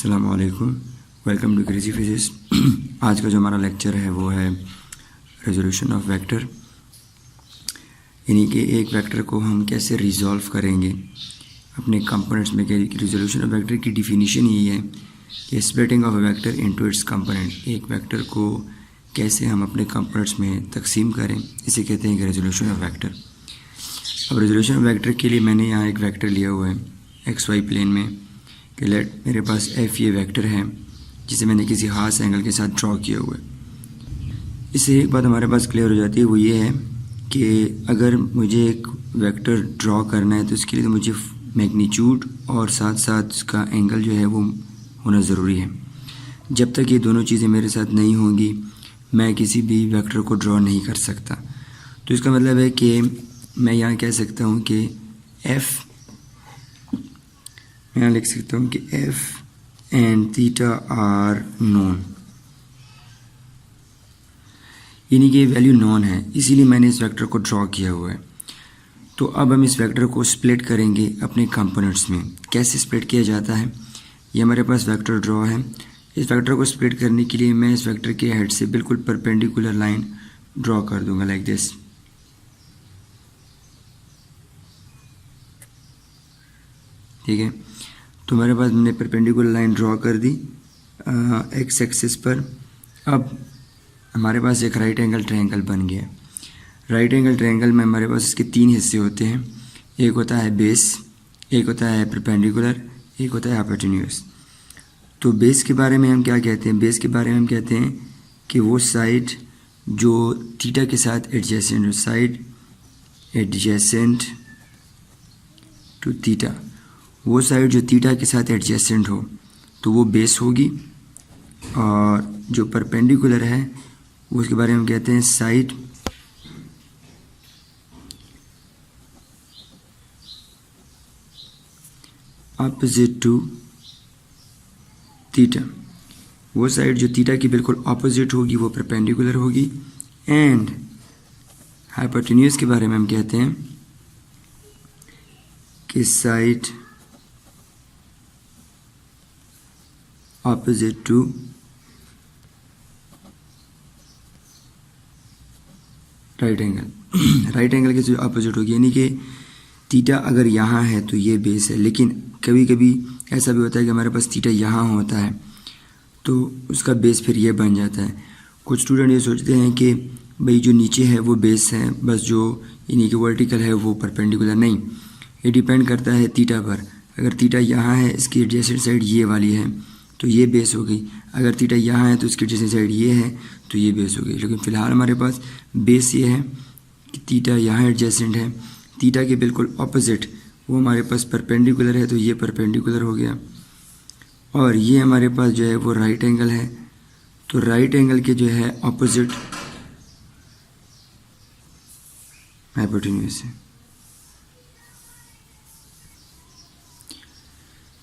अस्सलाम वालेकुम, welcome to crazy physics. आज का जो हमारा लेक्चर है वो है रेजोल्यूशन ऑफ वेक्टर, यानी कि एक वेक्टर को हम कैसे रिजॉल्व करेंगे अपने कंपोनेंट्स में। रेजोल्यूशन ऑफ वेक्टर की डिफिनीशन यही है कि splitting of a vector into its component. एक वेक्टर को कैसे हम अपने कंपोनेंट्स में तकसीम करें, इसे कहते हैं कि रेजोल्यूशन ऑफ वेक्टर। अब रेजोल्यूशन ऑफ वेक्टर के लिए मैंने यहाँ एक वेक्टर लिया हुआ है एक्स वाई प्लेन में कि लेट मेरे पास एफ ये वेक्टर है जिसे मैंने किसी खास एंगल के साथ ड्रॉ किया हुआ है। इससे एक बात हमारे पास क्लियर हो जाती है, वो ये है कि अगर मुझे एक वेक्टर ड्रॉ करना है तो इसके लिए तो मुझे मैग्नीट्यूड और साथ साथ उसका एंगल जो है वो होना ज़रूरी है। जब तक ये दोनों चीज़ें मेरे साथ नहीं होंगी मैं किसी भी वेक्टर को ड्रॉ नहीं कर सकता। तो इसका मतलब है कि मैं यहाँ कह सकता हूँ कि एफ़, मैं यहाँ लिख सकता हूँ कि F and theta are known, यानी कि वैल्यू नॉन है, इसीलिए मैंने इस वेक्टर को ड्रॉ किया हुआ है। तो अब हम इस वेक्टर को स्प्लिट करेंगे अपने कंपोनेंट्स में। कैसे स्प्लिट किया जाता है, ये हमारे पास वेक्टर ड्रॉ है। इस वेक्टर को स्प्लिट करने के लिए मैं इस वेक्टर के हेड से बिल्कुल परपेंडिकुलर लाइन ड्रॉ कर दूंगा लाइक दिस। ठीक है, तो मेरे पास मैंने परपेंडिकुलर लाइन ड्रॉ कर दी एक्स एक्सिस पर। अब हमारे पास एक राइट एंगल ट्रायंगल बन गया। राइट एंगल ट्रायंगल में हमारे पास इसके तीन हिस्से होते हैं, एक होता है बेस, एक होता है परपेंडिकुलर, एक होता है हाइपोटेन्यूज। तो बेस के बारे में हम क्या कहते हैं, बेस के बारे में हम कहते हैं कि वो साइड जो थीटा के साथ एडजेसेंट हो, साइड एडजेसेंट टू थीटा, वो साइड जो थीटा के साथ एडजेसेंट हो तो वो बेस होगी। और जो परपेंडिकुलर है वो उसके बारे में हम कहते हैं साइड ऑपोजिट टू थीटा। वो साइड जो थीटा की बिल्कुल ऑपोजिट होगी वो परपेंडिकुलर होगी। एंड हाइपोटेन्यूज के बारे में हम कहते हैं कि side opposite to right angle. Right angle के जो ऑपोजिट होगी, यानी कि थीटा अगर यहाँ है तो ये बेस है, लेकिन कभी कभी ऐसा भी होता है कि हमारे पास थीटा यहाँ होता है तो उसका बेस फिर ये बन जाता है। कुछ स्टूडेंट ये सोचते हैं कि भाई जो नीचे है वो बेस है, बस जो यानी कि वर्टिकल है वो परपेंडिकुलर। नहीं, ये डिपेंड करता है थीटा पर। अगर थीटा यहाँ है, इसकी एडजेसेंट साइड ये वाली है तो ये बेस हो गई। अगर थीटा यहाँ है तो इसकी एडजेसेंट साइड ये है तो ये बेस हो गई। लेकिन फ़िलहाल हमारे पास बेस ये है कि थीटा यहाँ एडजेसेंट है, थीटा के बिल्कुल ऑपोजिट वो हमारे पास परपेंडिकुलर है तो ये परपेंडिकुलर हो गया। और ये हमारे पास जो है वो राइट एंगल है, तो राइट एंगल के जो है ऑपोजिट हाइपोटेन्यूज है।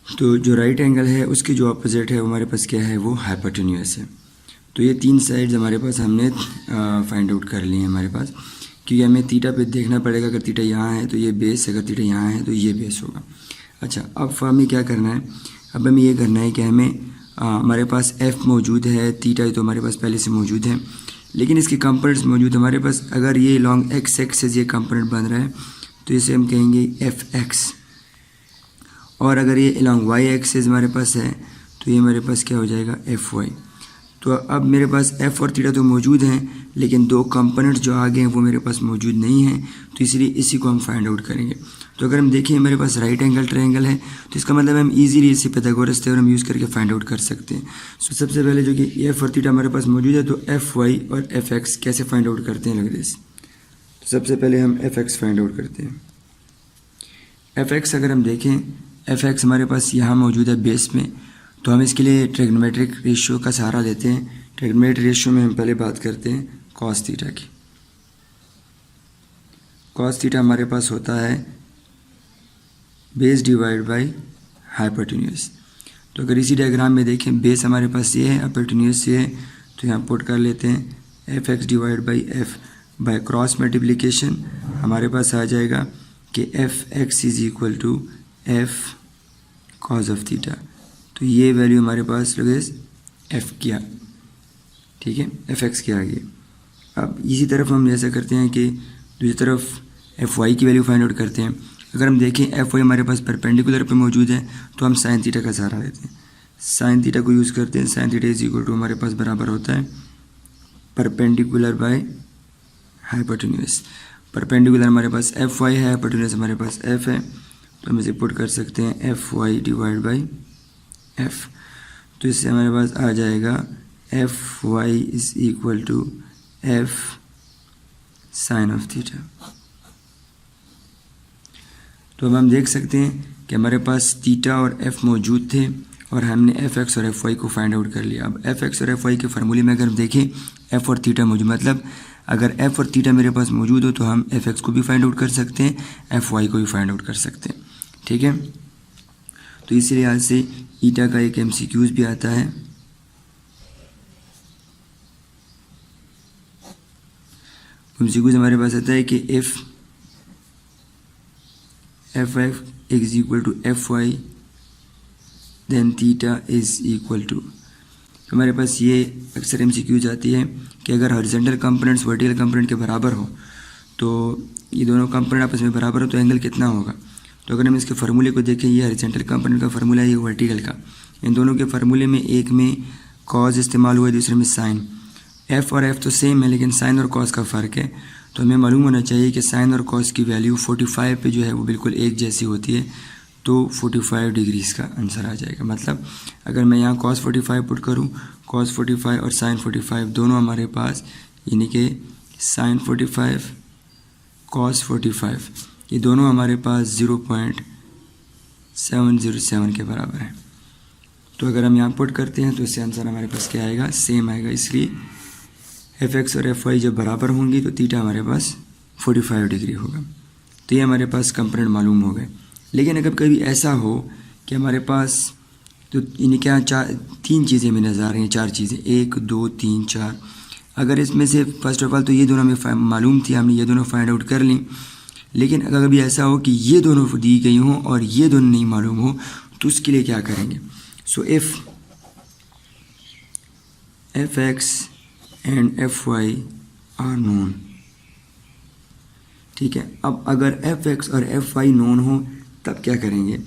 तो जो राइट एंगल है उसकी जो ऑपोजिट है वो हमारे पास क्या है, वो हाइपोटेन्यूज है। तो ये तीन साइड्स हमारे पास हमने फाइंड आउट कर ली हैं हमारे पास, क्योंकि हमें थीटा पे देखना पड़ेगा। अगर थीटा यहाँ है तो ये बेस, अगर थीटा यहाँ है तो ये बेस होगा। अच्छा, अब हमें क्या करना है, अब हमें ये करना है कि हमें हमारे पास एफ़ मौजूद है, थीटा तो हमारे पास पहले से मौजूद है, लेकिन इसके कंपोनेंट्स मौजूद हमारे पास। अगर ये लॉन्ग एक्स एक्सिस ये कंपोनेंट बन रहा है तो इसे हम कहेंगे एफ एक्स, और अगर ये लॉन्ग वाई एक्सिस हमारे पास है तो ये हमारे पास क्या हो जाएगा, एफ वाई। तो अब मेरे पास एफ़ और थीटा तो मौजूद हैं, लेकिन दो कंपोनेंट्स जो आगे हैं वो मेरे पास मौजूद नहीं हैं, तो इसलिए इसी को हम फाइंड आउट करेंगे। तो अगर हम देखें मेरे पास राइट एंगल ट्रायंगल है तो इसका मतलब हम इजीली इसे पाइथागोरस थ्योरम यूज़ करके फाइंड आउट कर सकते हैं। तो सबसे पहले जो कि एफ़ और थीटा हमारे पास मौजूद है तो एफ़ वाई और एफ एक्स कैसे फाइंड आउट करते हैं, लग दिस। तो सबसे पहले हम एफ एक्स फाइंड आउट करते हैं। एफ एक्स अगर हम देखें, एफ एक्स हमारे पास यहाँ मौजूद है बेस में, तो हम इसके लिए ट्रिग्नोमेट्रिक रेशियो का सहारा लेते हैं। ट्रिग्नोमेट्रिक रेशियो में हम पहले बात करते हैं कॉस थीटा की। कॉस थीटा हमारे पास होता है बेस डिवाइड बाय हाइपोटेन्यूज। तो अगर इसी डायग्राम में देखें, बेस हमारे पास ये है, हाइपोटेन्यूज ये है, तो यहाँ पुट कर लेते हैं F x divide by F by cross multiplication. हमारे पास आ जाएगा कि F x is equal to F cos of theta. तो तो ये वैल्यू हमारे पास लोगेस एफ किया, ठीक है, एफ एक्स की आ गई। अब इसी तरफ हम ऐसा करते हैं कि दूसरी तरफ एफ वाई की वैल्यू फाइंड आउट करते हैं। अगर हम देखें एफ वाई हमारे पास परपेंडिकुलर पे मौजूद है तो हम साइन थीटा का सहारा लेते हैं, साइन थीटा को यूज़ करते हैं। Sine theta is equal to हमारे पास बराबर होता है परपेंडिकुलर बाय हाइपोटेन्यूस। परपेंडिकुलर हमारे पास एफ वाई है, हाइपोटेन्यूस हमारे पास एफ है, तो हम इसे पुट कर सकते हैं F y divide by F. तो इससे हमारे पास आ जाएगा F y is equal to F sine of theta. तो अब हम देख सकते हैं कि हमारे पास थीटा और एफ मौजूद थे और हमने एफ एक्स और एफ वाई को फाइंड आउट कर लिया। अब एफ एक्स और एफ वाई के फार्मूले में अगर देखें एफ और थीटा मौजूद, मतलब अगर एफ और थीटा मेरे पास मौजूद हो तो हम एफ एक्स को भी फाइंड आउट कर सकते हैं, एफ वाई को भी फाइंड आउट कर सकते हैं, ठीक है। तो इस लिहाज से ईटा का एक एमसीक्यूज भी आता है। एमसीक्यूज हमारे पास आता है कि if F F is equal to F y then theta is equal to. तो हमारे पास ये अक्सर एमसीक्यूज आती है कि अगर हॉरिजॉन्टल कंपोनेंट्स वर्टिकल कंपोनेंट के बराबर हो, तो ये दोनों कंपोनेंट आपस में बराबर हो तो एंगल कितना होगा। तो अगर हम इसके फार्मूले को देखें, ये हॉरिजॉन्टल कंपोनेंट का फार्मूला है, ये वर्टिकल का। इन दोनों के फार्मूले में एक में कॉज इस्तेमाल हुआ है, दूसरे में साइन। एफ और एफ तो सेम है लेकिन साइन और कॉस का फ़र्क है। तो हमें मालूम होना चाहिए कि साइन और कॉस की वैल्यू 45 पे जो है वो बिल्कुल एक जैसी होती है, तो 45 डिग्रीज़ का आंसर आ जाएगा। मतलब अगर मैं यहाँ कॉस 45 पुट करूँ, कॉस 45 और साइन 45 दोनों हमारे पास, यानी कि साइन 45 कॉस 45 ये दोनों हमारे पास 0.707 के बराबर है। तो अगर हम यहाँ पुट करते हैं तो इससे आंसर हमारे पास क्या आएगा, सेम आएगा। इसलिए एफ एक्स और एफ वाई जब बराबर होंगी तो थीटा हमारे पास 45 डिग्री होगा। तो ये हमारे पास कंपोनेंट मालूम हो गए। लेकिन अगर कभी ऐसा हो कि हमारे पास तो इन्हें क्या तीन चीज़ें हमें नज़र आ रही हैं, चार चीज़ें, 1 2 3 4। अगर इसमें से फर्स्ट ऑफ ऑल तो ये दोनों हमें मालूम थी, हमने ये दोनों फाइंड आउट कर ली। लेकिन अगर कभी ऐसा हो कि ये दोनों दी गई हों और ये दोनों नहीं मालूम हो, तो उसके लिए क्या करेंगे। So if F x and F y are known, ठीक है। अब अगर एफ एक्स और एफ वाई नोन हो तब क्या करेंगे।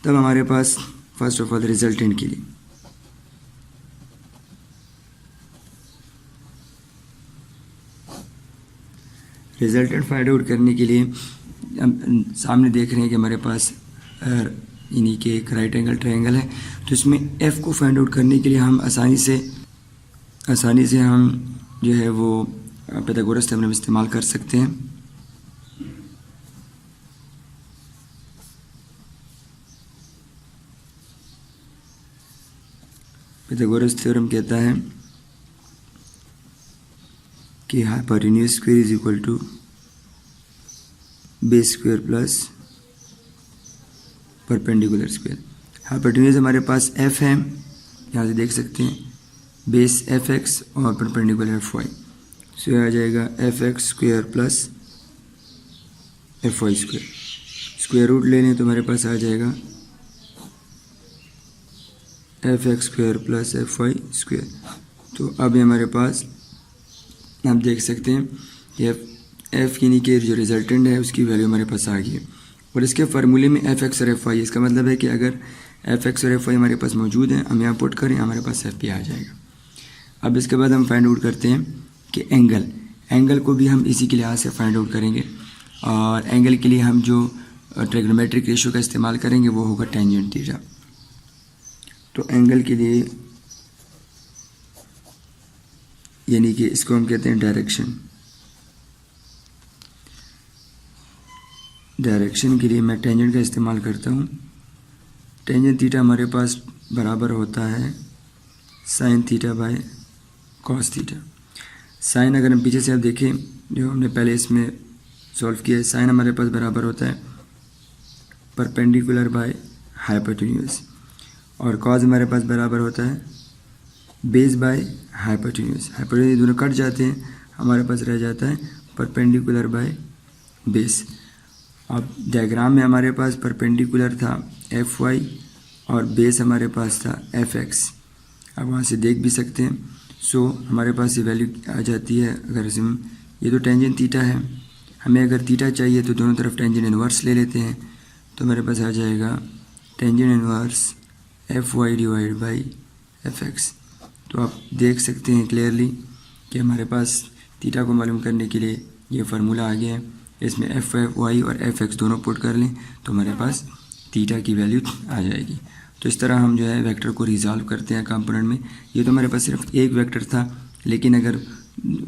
तब हमारे पास फर्स्ट ऑफ ऑल रिजल्टेंट के लिए रिजल्टेंट फाइंड आउट करने के लिए हम सामने देख रहे हैं कि हमारे पास यानी कि एक राइट एंगल ट्रायंगल है। तो इसमें एफ़ को फाइंड आउट करने के लिए हम आसानी से हम जो है वो पाइथागोरस थ्योरम इस्तेमाल कर सकते हैं। पाइथागोरस थ्योरम कहता है कि hypotenuse square is equal to base square plus perpendicular square. Hypotenuse हमारे पास एफ है, यहाँ से देख सकते हैं, बेस एफ एक्स और परपेंडिकुलर एफ वाई। सो यह आ जाएगा F x square plus F y square. Square root ले लें तो हमारे पास आ जाएगा F x square plus F y square. तो अब हमारे पास आप देख सकते हैं कि एफ यानी कि जो रिजल्टेंट है उसकी वैल्यू हमारे पास आ गई है। और इसके फार्मूले में एफ एक्स और एफ वाई, इसका मतलब है कि अगर एफ एक्स और एफ वाई हमारे पास मौजूद हैं, हम यहाँ पुट करें, हमारे पास एफ पी आ जाएगा। अब इसके बाद हम फाइंड आउट करते हैं कि एंगल को भी हम इसी के लिहाज से फाइंड आउट करेंगे। और एंगल के लिए हम जो ट्रिग्नोमेट्रिक रेशियो का इस्तेमाल करेंगे वो होगा टेंजेंट थीटा। तो एंगल के लिए यानी कि इसको हम कहते हैं डायरेक्शन के लिए मैं टेंजेंट का इस्तेमाल करता हूँ। टेंजेंट थीटा हमारे पास बराबर होता है sine theta by cos theta. Sine अगर हम पीछे से आप देखें, जो हमने पहले इसमें सॉल्व किया है, साइन हमारे पास बराबर होता है परपेंडिकुलर बाय हाइपोटेन्यूज, और कॉस हमारे पास बराबर होता है बेस बाय हाइपोटेन्यूज। हाइपोटेन्यूज दोनों कट जाते हैं, हमारे पास रह जाता है परपेंडिकुलर बाय बेस। अब डायग्राम में हमारे पास परपेंडिकुलर था एफ वाई और बेस हमारे पास था fx, आप वहाँ से देख भी सकते हैं। सो हमारे पास ये वैल्यू आ जाती है। अगर हम ये तो टेंजेंट थीटा है, हमें अगर थीटा चाहिए तो दोनों तरफ टेंजेंट इन्वर्स ले लेते हैं, तो हमारे पास आ जाएगा tangent inverse fy divide by fx। तो आप देख सकते हैं क्लियरली कि हमारे पास थीटा को मालूम करने के लिए ये फार्मूला आ गया है। इसमें fy और fx दोनों पुट कर लें तो हमारे पास थीटा की वैल्यू आ जाएगी। तो इस तरह हम जो है वेक्टर को रिजॉल्व करते हैं कंपोनेंट में। ये तो हमारे पास सिर्फ एक वेक्टर था, लेकिन अगर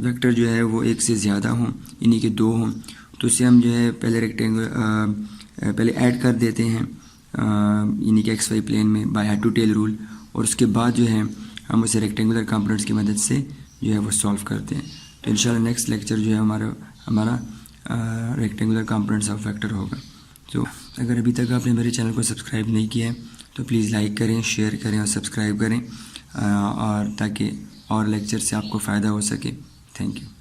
वेक्टर जो है वो एक से ज़्यादा हों, इन्हीं के दो हों, तो उसे हम जो है पहले ऐड कर देते हैं इन्हीं के एक्स वाई प्लेन में by head to tail rule, और उसके बाद जो है हम उसे रेक्टेंगुलर कंपोनेंट्स की मदद से जो है वो सॉल्व करते हैं। तो इंशाल्लाह नेक्स्ट लेक्चर जो है हमारा रेक्टेंगुलर कंपोनेंट्स ऑफ वेक्टर होगा। तो अगर अभी तक आपने मेरे चैनल को सब्सक्राइब नहीं किया है तो प्लीज़ लाइक करें, शेयर करें और सब्सक्राइब करें, और ताकि और लेक्चर से आपको फ़ायदा हो सके। Thank you.